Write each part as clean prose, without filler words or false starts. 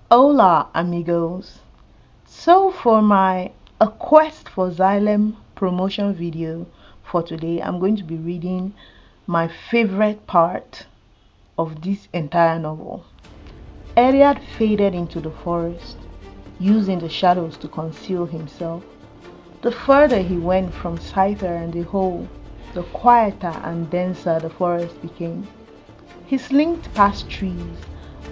Hola amigos. So for my A Quest for Xylem promotion video for today, I'm going to be reading my favorite part of this entire novel. Eliad faded into the forest, using the shadows to conceal himself. The further he went from Scyther and the hole, the quieter and denser the forest became. He slinked past trees,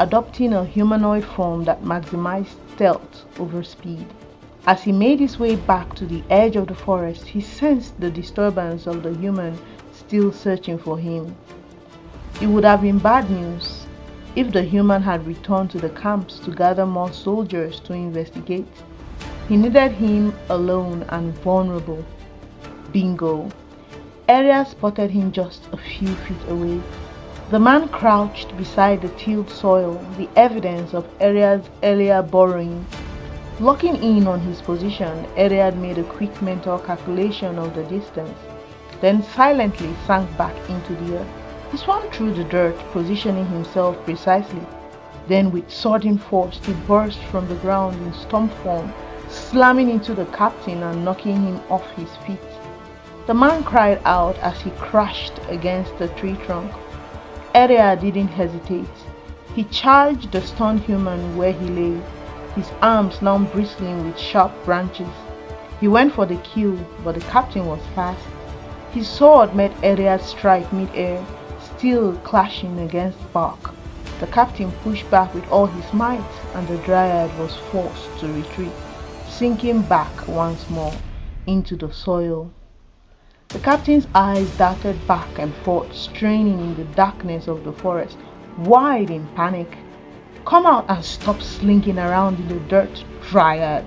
adopting a humanoid form that maximized stealth over speed. As he made his way back to the edge of the forest, he sensed the disturbance of the human still searching for him. It would have been bad news if the human had returned to the camps to gather more soldiers to investigate. He needed him alone and vulnerable. Bingo! Eliad spotted him just a few feet away. The man crouched beside the tilled soil, the evidence of Eliad's earlier burrowing. Locking in on his position, Eliad made a quick mental calculation of the distance, then silently sank back into the earth. He swam through the dirt, positioning himself precisely. Then with sudden force he burst from the ground in storm form, slamming into the captain and knocking him off his feet. The man cried out as he crashed against the tree trunk. Eliad didn't hesitate. He charged the stunned human where he lay, his arms now bristling with sharp branches. He went for the kill, but the captain was fast. His sword met Eliad's strike mid-air, still clashing against bark. The captain pushed back with all his might, and the dryad was forced to retreat, sinking back once more into the soil. The captain's eyes darted back and forth, straining in the darkness of the forest, wide in panic. "Come out and stop slinking around in the dirt, dryad.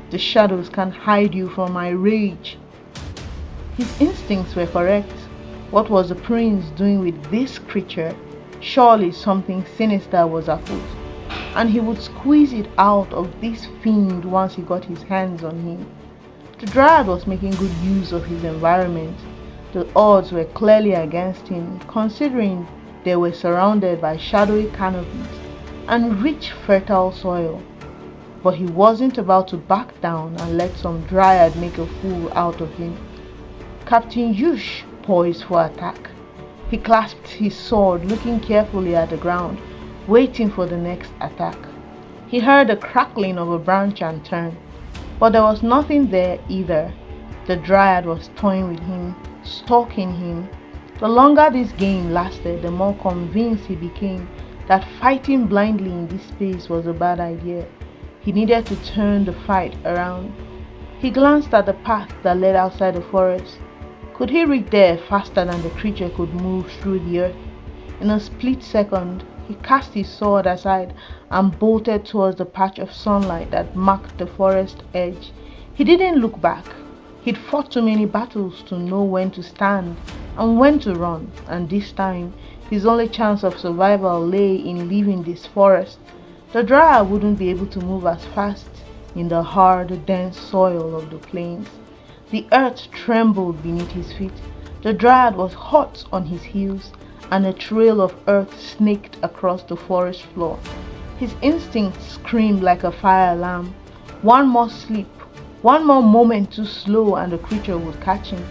The shadows can't hide you from my rage." His instincts were correct. What was the prince doing with this creature? Surely something sinister was afoot, and he would squeeze it out of this fiend once he got his hands on him. The dryad was making good use of his environment. The odds were clearly against him, considering they were surrounded by shadowy canopies and rich fertile soil. But he wasn't about to back down and let some dryad make a fool out of him. Captain Yush poised for attack. He clasped his sword, looking carefully at the ground, waiting for the next attack. He heard the crackling of a branch and turned. But there was nothing there either. The dryad was toying with him, stalking him. The longer this game lasted, the more convinced he became that fighting blindly in this space was a bad idea. He needed to turn the fight around. He glanced at the path that led outside the forest. Could he reach there faster than the creature could move through the earth? In a split second, he cast his sword aside and bolted towards the patch of sunlight that marked the forest edge. He didn't look back. He'd fought too many battles to know when to stand and when to run, and this time his only chance of survival lay in leaving this forest. The dryad wouldn't be able to move as fast in the hard, dense soil of the plains. The earth trembled beneath his feet. The dryad was hot on his heels, and a trail of earth snaked across the forest floor. His instincts screamed like a fire alarm. One more slip, one more moment too slow, and the creature would catch him,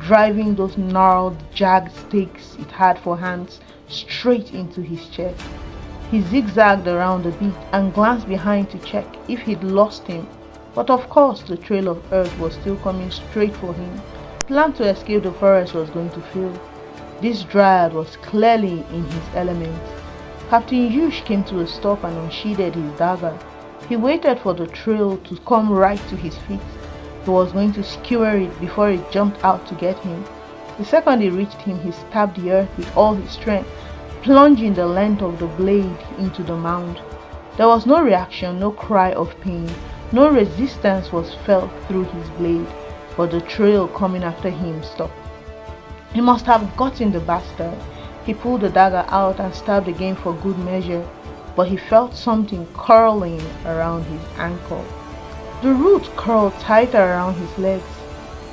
driving those gnarled, jagged stakes it had for hands straight into his chest. He zigzagged around a bit and glanced behind to check if he'd lost him, but of course the trail of earth was still coming straight for him. His plan to escape the forest was going to fail. This dryad was clearly in his element. Captain Yush came to a stop and unsheathed his dagger. He waited for the trail to come right to his feet. He was going to skewer it before it jumped out to get him. The second it reached him, he stabbed the earth with all his strength, plunging the length of the blade into the mound. There was no reaction, no cry of pain. No resistance was felt through his blade, but the trail coming after him stopped. He must have gotten the bastard. He pulled the dagger out and stabbed again for good measure, but he felt something curling around his ankle. The root curled tighter around his legs.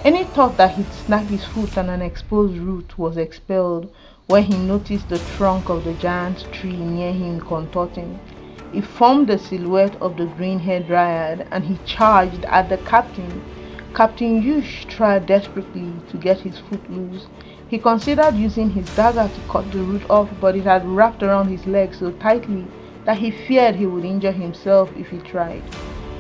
Any thought that he'd snagged his foot and an exposed root was expelled when he noticed the trunk of the giant tree near him contorting. He formed the silhouette of the green-haired dryad and he charged at the captain. Captain Yush tried desperately to get his foot loose. He considered using his dagger to cut the root off, but it had wrapped around his leg so tightly that he feared he would injure himself if he tried.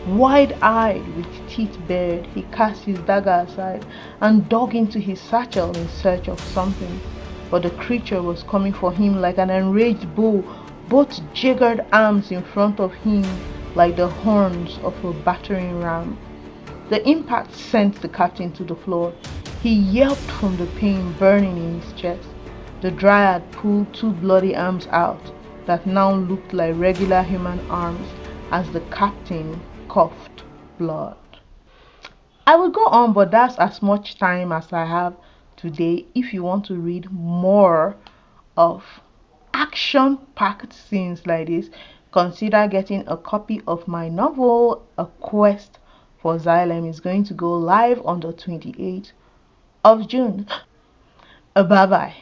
Wide-eyed, with teeth bared, he cast his dagger aside and dug into his satchel in search of something. But the creature was coming for him like an enraged bull, both jiggered arms in front of him like the horns of a battering ram. The impact sent the captain to the floor. He yelped from the pain burning in his chest. The dryad pulled two bloody arms out that now looked like regular human arms as the captain coughed blood. I will go on, but that's as much time as I have today. If you want to read more of action-packed scenes like this, consider getting a copy of my novel, A Quest for Xylem. Is going to go live on the 28th of June. Bye bye.